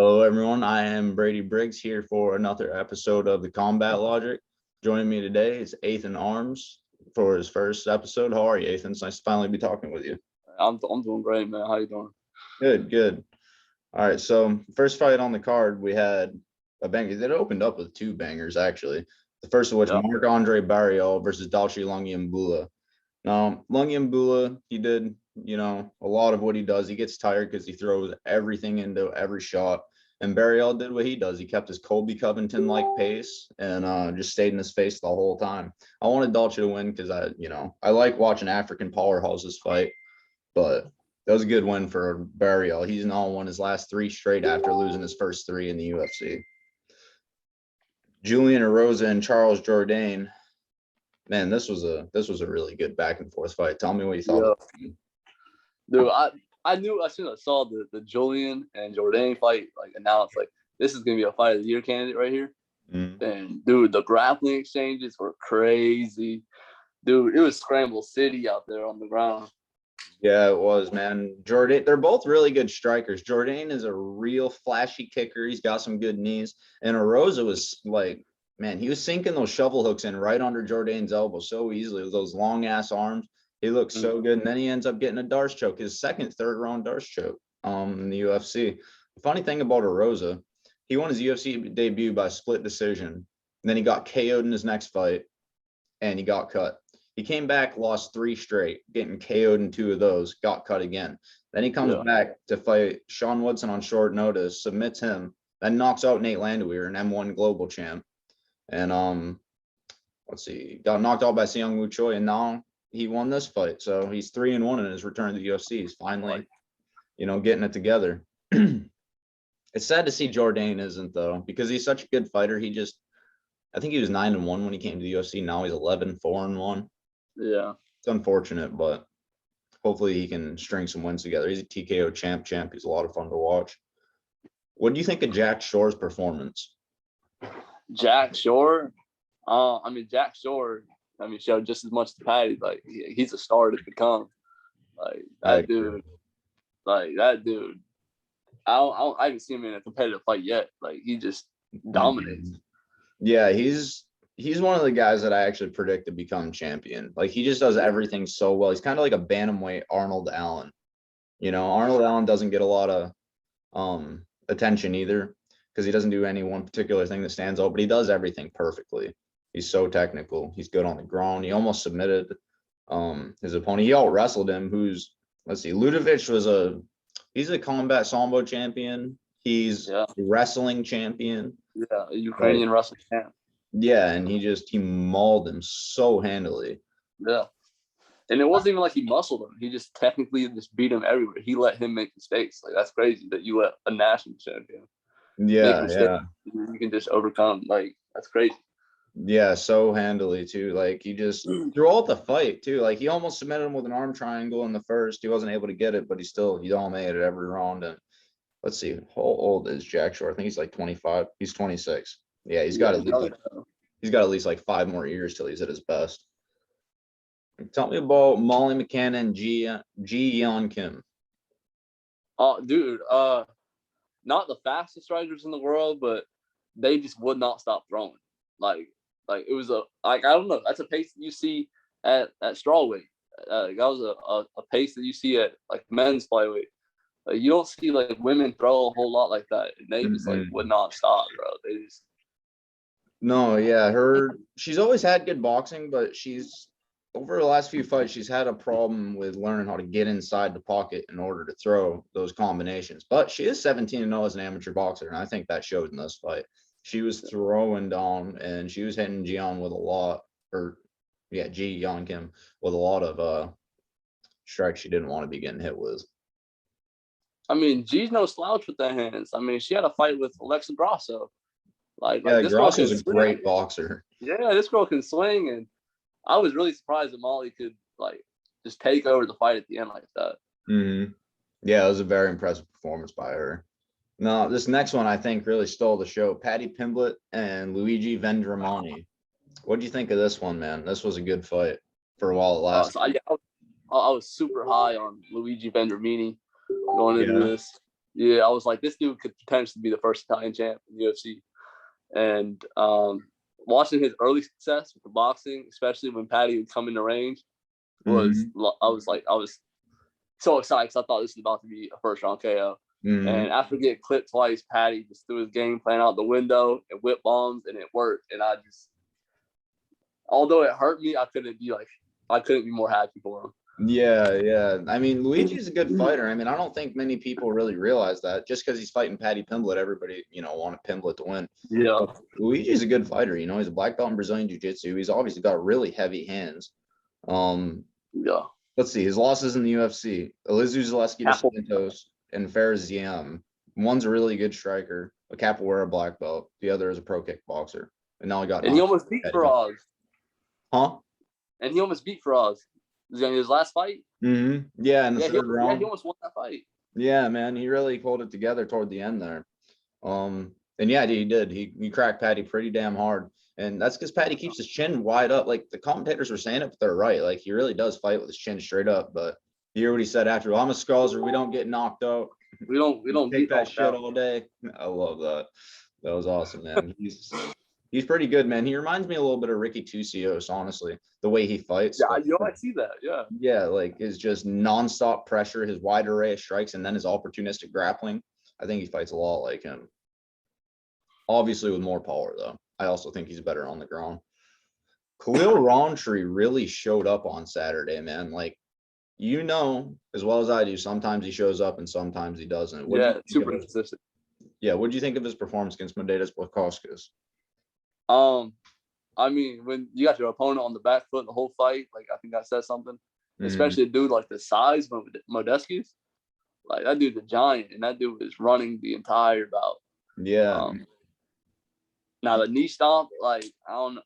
Hello, everyone. I am Brady Briggs here for another episode of the Combat Logic. Joining me today is Ethan Arms for his first episode. How are you, Ethan? It's nice to finally be talking with you. I'm doing great, man. How you doing? Good. All right, so first fight on the card, we had a banger. It opened up with two bangers, actually. The first of which, Marc-Andre Barrial versus Dalchi Lungiambula. Now, Lungiambula, he did, a lot of what he does. He gets tired because he throws everything into every shot. And Barrial did what he does. He kept his Colby Covington-like pace and just stayed in his face the whole time. I wanted Dalchi to win because I like watching African powerhouses fight, but that was a good win for Barrial. He's now won his last three straight after losing his first three in the UFC. Julian Erosa and Charles Jourdain. Man, this was a really good back and forth fight. Tell me what you thought. Yeah. Dude, I knew as soon as I saw the Julian and Jourdain fight announced, this is gonna be a fight of the year candidate right here. And dude, the grappling exchanges were crazy. Dude, it was Scramble City out there on the ground. Yeah, it was, man. Jourdain, they're both really good strikers. Jourdain is a real flashy kicker. He's got some good knees. And Erosa was man, he was sinking those shovel hooks in right under Jourdain's elbow so easily with those long ass arms. He looks so good. And then he ends up getting a Darce choke, his third round Darce choke in the UFC. The funny thing about Erosa, he won his UFC debut by split decision. And then he got KO'd in his next fight and he got cut. He came back, lost three straight, getting KO'd in two of those, got cut again. Then he comes back to fight Sean Woodson on short notice, submits him, then knocks out Nate Landwehr, an M1 global champ. And got knocked out by Seung Woo Choi, and now he won this fight. So he's 3-1 in his return to the UFC. He's finally, getting it together. It's sad to see Jourdain isn't, though, because he's such a good fighter. I think he was 9-1 when he came to the UFC. Now he's 11-4-1. Yeah. It's unfortunate, but hopefully he can string some wins together. He's a TKO champ. He's a lot of fun to watch. What do you think of Jack Shore's performance? Jack Shore? Jack Shore, showed just as much as Paddy. He's a star to become. That dude. I haven't seen him in a competitive fight yet. He just dominates. Yeah, he's one of the guys that I actually predict to become champion. He just does everything so well. He's kind of like a bantamweight Arnold Allen. Arnold Allen doesn't get a lot of attention either because he doesn't do any one particular thing that stands out, but he does everything perfectly. He's so technical. He's good on the ground. He almost submitted his opponent. He out-wrestled him, Ludovic he's a combat sambo champion. He's a wrestling champion. Yeah, a Ukrainian wrestling champ. Yeah, and he mauled him so handily. Yeah. And it wasn't even like he muscled him. He just technically just beat him everywhere. He let him make mistakes. That's crazy that you let a national champion Yeah. You can just overcome. That's crazy. Yeah, so handily too. He just throughout the fight too. He almost submitted him with an arm triangle in the first. He wasn't able to get it, but he dominated every round. And let's see, how old is Jack Shore? I think he's 25. He's 26. Yeah, he's got at least 5 more years till he's at his best. Tell me about Molly McCann and Ji Yeon Kim. Dude, not the fastest strikers in the world, but they just would not stop throwing. It was I don't know. That's a pace that you see at strawweight. That was a pace that you see at men's flyweight. You don't see women throw a whole lot like that. And they just would not stop, bro. They just. No, yeah, she's always had good boxing, but she's over the last few fights, she's had a problem with learning how to get inside the pocket in order to throw those combinations. But she is 17-0 as an amateur boxer, and I think that showed in this fight. She was throwing down, and she was hitting Ji Yeon Kim with a lot of strikes she didn't want to be getting hit with. Ji's no slouch with the hands. She had a fight with Aleksandar. Grosso's a great boxer. Yeah, this girl can swing, and I was really surprised that Molly could just take over the fight at the end like that. Mm-hmm. Yeah, it was a very impressive performance by her. No, this next one I think really stole the show. Paddy Pimblett and Luigi Vendramani. What do you think of this one, man? This was a good fight for a while it lasted. I was super high on Luigi Vendramani going into this. Yeah, I was like, this dude could potentially be the first Italian champ in the UFC. And watching his early success with the boxing, especially when Paddy would come in the range, was I was so excited because I thought this was about to be a first round KO. And after getting clipped twice, Paddy just threw his game plan out the window and whipped bombs, and it worked. And I just, although it hurt me, I couldn't be more happy for him. Yeah. I mean, Luigi's a good fighter. I mean, I don't think many people really realize that. Just because he's fighting Paddy Pimblett, everybody, wanted Pimblett to win. Yeah. But Luigi's a good fighter. He's a black belt in Brazilian Jiu-Jitsu. He's obviously got really heavy hands. Yeah. Let's see. His losses in the UFC: Elizu Zaleski dos Santos and Fares Ziam. One's a really good striker, a capoeira black belt. The other is a pro kickboxer. And now he almost beat Faraz. Huh? And he almost beat Faraz. His last fight. Yeah, in the third round. Yeah, he almost won that fight. Yeah, man, he really pulled it together toward the end there. And yeah, he did. He cracked Paddy pretty damn hard, and that's because Paddy keeps his chin wide up. Like the commentators were saying it, but they're right. Like he really does fight with his chin straight up. But you hear what he said after? Well, I'm a Sculzer. We don't get knocked out. We don't take that shit all day. I love that. That was awesome, man. He's pretty good, man. He reminds me a little bit of Ricky Tucios, honestly, the way he fights. Yeah, I see that. Yeah. Yeah, like his just nonstop pressure, his wide array of strikes, and then his opportunistic grappling. I think he fights a lot like him. Obviously with more power, though. I also think he's better on the ground. Khalil Rountree really showed up on Saturday, man. Like, as well as I do, sometimes he shows up and sometimes he doesn't. Super consistent. Yeah, what do you think of his performance against Medeiros Blakauskas? I mean, when you got your opponent on the back foot the whole fight, like I think that says something. Especially a dude like the size of Modesky's. Like that dude's a giant, and that dude was running the entire bout. Yeah. Now the knee stomp, like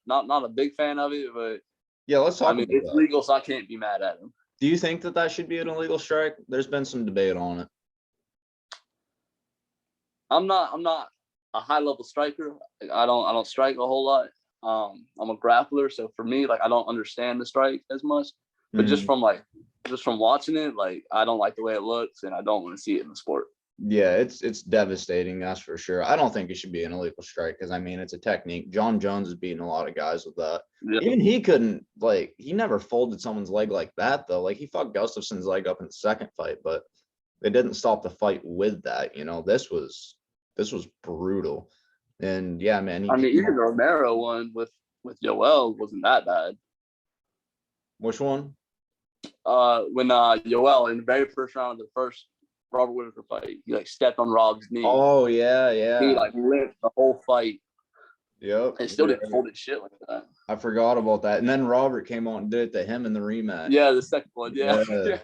not a big fan of it, but yeah, let's talk. It's legal, so I can't be mad at him. Do you think that should be an illegal strike? There's been some debate on it. I'm not a high level striker. Like, I don't strike a whole lot. I'm a grappler, so for me, like I don't understand the strike as much. But just from watching it, like I don't like the way it looks, and I don't want to see it in the sport. Yeah, it's devastating, that's for sure. I don't think it should be an illegal strike because I mean it's a technique. John Jones is beating a lot of guys with that. Yeah. Even he couldn't, like, he never folded someone's leg like that though. Like he fucked Gustafson's leg up in the second fight, but it didn't stop the fight with that. This was brutal. And yeah, man. Even the Romero one with Yoel wasn't that bad. Which one? When Yoel in the very first round of the first Robert Whitaker fight, he like stepped on Rob's knee. Oh yeah. He like lived the whole fight. Yep. And still didn't hold his shit like that. I forgot about that. And then Robert came on and did it to him in the rematch. Yeah, the second one. Yeah. That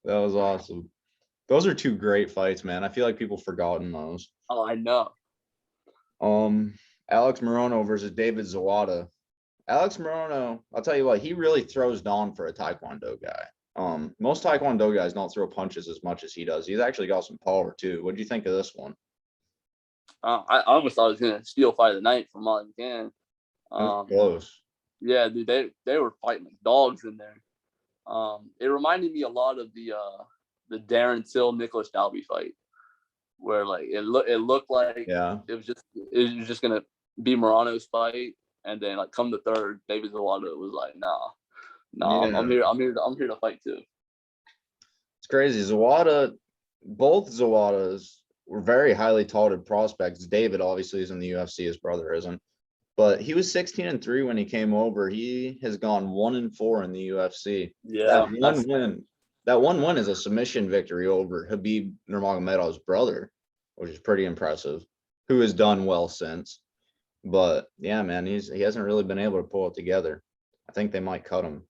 was awesome. Those are two great fights, man. I feel like people forgotten those. Oh, I know. Alex Morono versus David Zawada. Alex Morono, I'll tell you what, he really throws down for a Taekwondo guy. Most Taekwondo guys don't throw punches as much as he does. He's actually got some power too. What do you think of this one? I almost thought he was gonna steal fight of the night from Molly McCann. Close. Yeah, dude, they were fighting like dogs in there. It reminded me a lot of the Darren Till Nicholas Dalby fight, where like it looked like it was just gonna be Morano's fight, and then like come the third, David Zawada was like, nah, I'm here to fight too. It's crazy. Both Zawadas were very highly touted prospects. David obviously is in the UFC, his brother isn't. But he was 16-3 when he came over. He has gone 1-4 in the UFC. Yeah. That one win is a submission victory over Habib Nurmagomedov's brother, which is pretty impressive, who has done well since. But yeah, man, he hasn't really been able to pull it together. I think they might cut him.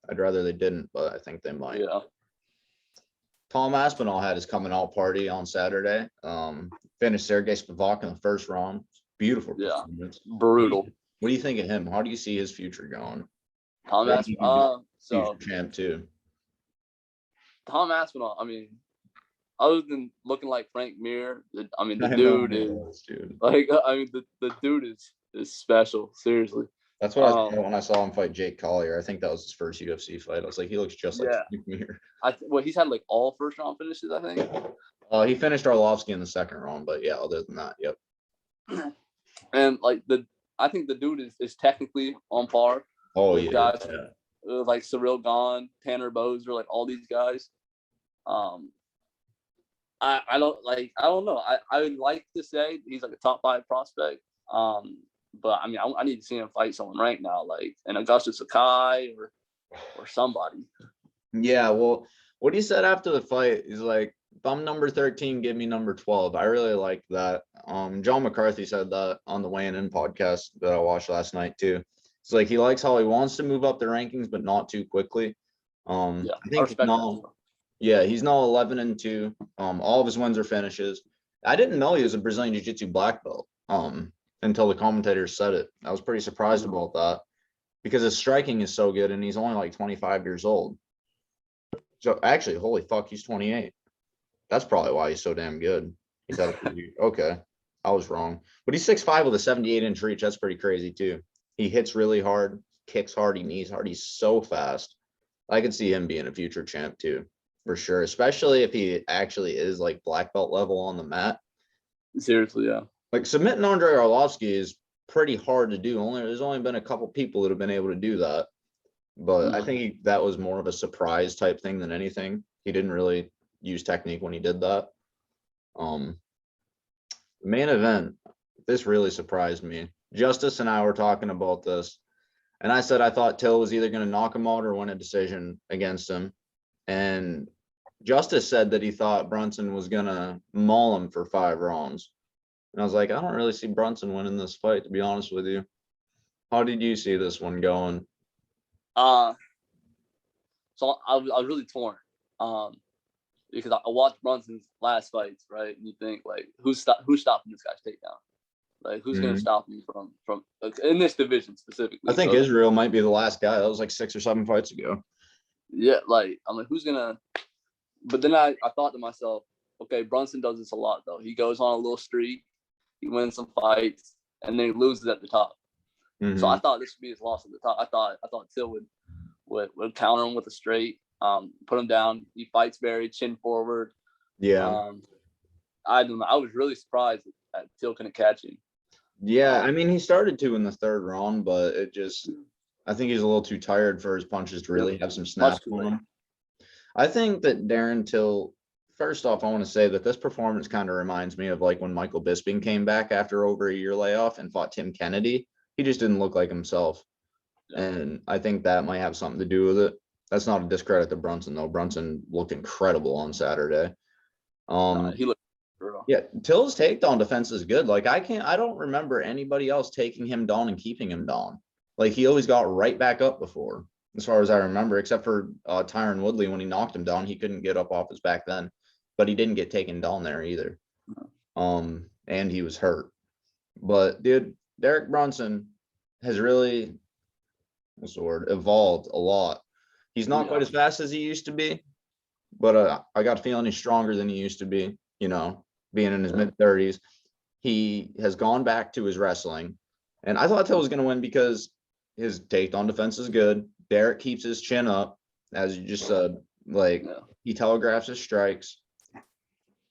I'd rather they didn't, but I think they might. Yeah. Tom Aspinall had his coming out party on Saturday. Finished Sergey Spivak in the first round. Beautiful performance. Brutal. What do you think of him? How do you see his future going? Tom Aspinall, future champ too. Tom Aspinall, I mean, other than looking like Frank Mir, the dude is special. Seriously. That's what I thought when I saw him fight Jake Collier. I think that was his first UFC fight. I was like, he looks just like Mir. Well, he's had like all first round finishes, I think. He finished Arlovsky in the second round, but yeah, other than that, yep. And like I think the dude is technically on par. Oh with yeah, guys like Cyril Gahn, Tanner Boser, like all these guys. I don't know. I would like to say he's like a top 5 prospect. But I mean, I need to see him fight someone right now, like an Augustus Sakai or somebody. Yeah, well, what he said after the fight is like, if I'm number 13, give me number 12. I really like that. John McCarthy said that on the Weighing In podcast that I watched last night too. It's like he likes how he wants to move up the rankings, but not too quickly. I think he's now 11-2. All of his wins are finishes. I didn't know he was a Brazilian Jiu-Jitsu black belt. Until the commentators said it. I was pretty surprised about that because his striking is so good and he's only like 25 years old. So actually, holy fuck, he's 28. That's probably why he's so damn good. He's had okay. I was wrong. But he's 6'5" with a 78-inch reach. That's pretty crazy too. He hits really hard, kicks hard, he knees hard. He's so fast. I could see him being a future champ too, for sure. Especially if he actually is like black belt level on the mat. Seriously, yeah. Like submitting Andrei Arlovsky is pretty hard to do. There's only been a couple people that have been able to do that. But I think that was more of a surprise type thing than anything. He didn't really use technique when he did that. The main event, this really surprised me. Justice and I were talking about this, and I said I thought Till was either going to knock him out or win a decision against him. And Justice said that he thought Brunson was going to maul him for 5 rounds. And I was like, I don't really see Brunson winning this fight, to be honest with you. How did you see this one going? So I was really torn. Because I watched Brunson's last fights, right? And you think like, who's stopping this guy's takedown? Like, who's going to stop him from like, in this division specifically? I think Israel might be the last guy. That was like 6 or 7 fights ago. Yeah, like I'm like, who's gonna? But then I thought to myself, okay, Brunson does this a lot though. He goes on a little streak. He wins some fights and then he loses at the top. So I thought this would be his loss at the top. I thought Till would counter him with a straight, put him down. He fights very chin forward. Yeah. I don't know. I was really surprised that Till couldn't catch him. Yeah, I mean he started to in the 3rd round, but I think he's a little too tired for his punches to really have some snap on him. I think that Darren Till, first off, I want to say that this performance kind of reminds me of like when Michael Bisping came back after over a year layoff and fought Tim Kennedy. He just didn't look like himself. And I think that might have something to do with it. That's not a discredit to Brunson, though. Brunson looked incredible on Saturday. He looked brutal. Yeah, Till's takedown defense is good. Like I don't remember anybody else taking him down and keeping him down. Like he always got right back up before, as far as I remember, except for Tyron Woodley. When he knocked him down, he couldn't get up off his back then, but he didn't get taken down there either. And he was hurt. But dude, Derek Brunson has really, evolved a lot. He's not quite as fast as he used to be, but I got a feeling he's stronger than he used to be, being in his mid-30s. He has gone back to his wrestling. And I thought Till was going to win because his takedown defense is good. Derek keeps his chin up, as you just said. He telegraphs his strikes.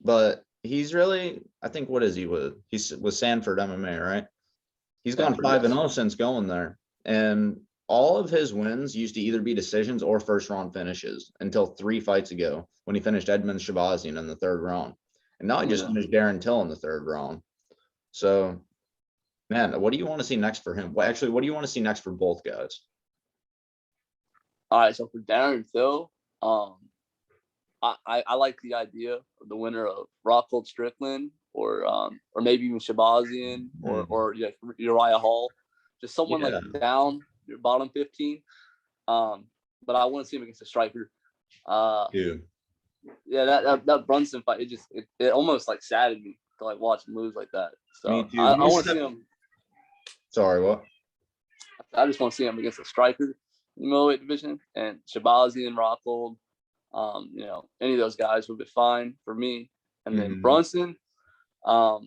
But he's really, I think, what is he with? He's with Sanford MMA, right? He's gone 5-0 since going there. And all of his wins used to either be decisions or first-round finishes until 3 fights ago when he finished Edmund Shabazian in the 3rd round. And now he just finished Darren Till in the 3rd round. So, man, what do you want to see next for him? Well, actually, what do you want to see next for both guys? All right, so for Darren Till, I like the idea of the winner of Rockhold Strickland or maybe even Shabazian or Uriah Hall, just someone like down your bottom 15. But I want to see him against a striker. That Brunson fight, it almost like saddened me to like watch him lose like that. So I want to see him. Sorry, what? I just want to see him against a striker in the middleweight division, and Shabazian, Rockhold. Any of those guys would be fine for me. And then Brunson, I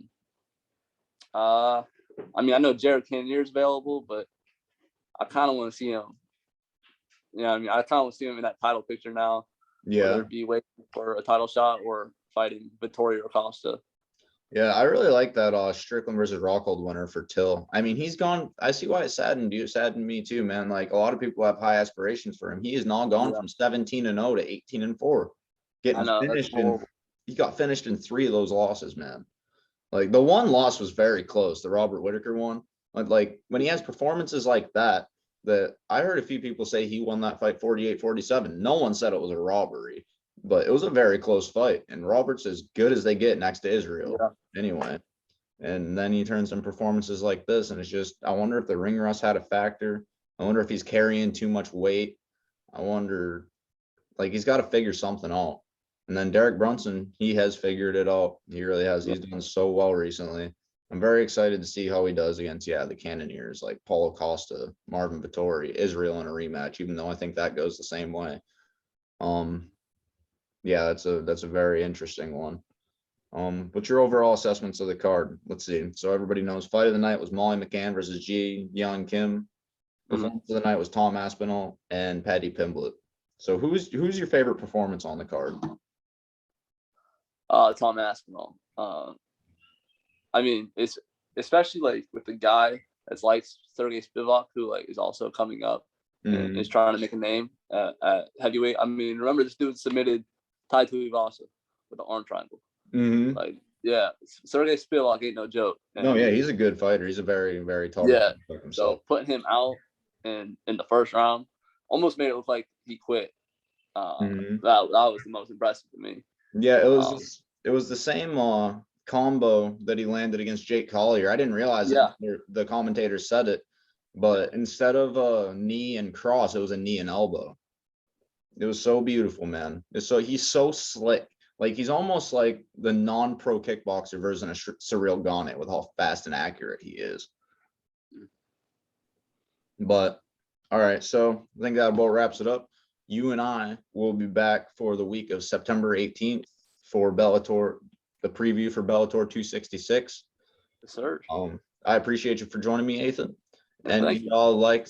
mean, I know Jared Cannonier's available, but I kind of want to see him. Yeah, I mean, I kind of want to see him in that title picture now. Yeah. Whether it be waiting for a title shot or fighting Vittorio Acosta. Yeah, I really like that Strickland versus Rockhold winner for Till. I mean, he's gone. I see why it saddened you. It saddened me too, man. Like a lot of people have high aspirations for him. He has now gone from 17-0 to 18-4, I getting know, that's finished in. horrible. He got finished in 3 of those losses, man. Like the one loss was very close, the Robert Whitaker one. Like when he has performances like that I heard a few people say he won that fight 48-47. No one said it was a robbery, but it was a very close fight. And Robert's as good as they get next to Israel anyway. And then he turns some performances like this, and it's just, I wonder if the ring rust had a factor. I wonder if he's carrying too much weight. I wonder, like, he's got to figure something out. And then Derek Brunson, he has figured it out. He really has. He's done so well recently. I'm very excited to see how he does against, the Cannoneers, like Paulo Costa, Marvin Vettori, Israel in a rematch, even though I think that goes the same way. Yeah, that's a very interesting one. What's your overall assessments of the card? Let's see. So everybody knows fight of the night was Molly McCann versus Ji Yeon Kim. Performance of the night was Tom Aspinall and Paddy Pimblett. So who's your favorite performance on the card? Tom Aspinall. I mean, it's especially like with the guy that's like Sergey Spivak, who like is also coming up and is trying to make a name at heavyweight. I mean, remember this dude submitted Tai Tuivasa with the arm triangle. Like, yeah, Sergey Spivak ain't no joke. No, yeah, he's a good fighter. He's a very, very tall guy. himself. So putting him out in the first round almost made it look like he quit. That was the most impressive to me. Yeah, it was the same combo that he landed against Jake Collier. I didn't realize it. The commentator said it, but instead of a knee and cross, it was a knee and elbow. It was so beautiful, man. He's so slick. Like he's almost like the non-pro kickboxer version of Cyril Gane with how fast and accurate he is. But all right, so I think that about wraps it up. You and I will be back for the week of September 18th for Bellator, the preview for Bellator 266. Yes, sir. I appreciate you for joining me, Ethan. And Thank you. Y'all like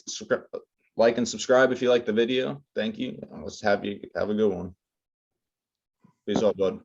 and subscribe if you like the video. Thank you. Let's have a good one. Peace out, bud.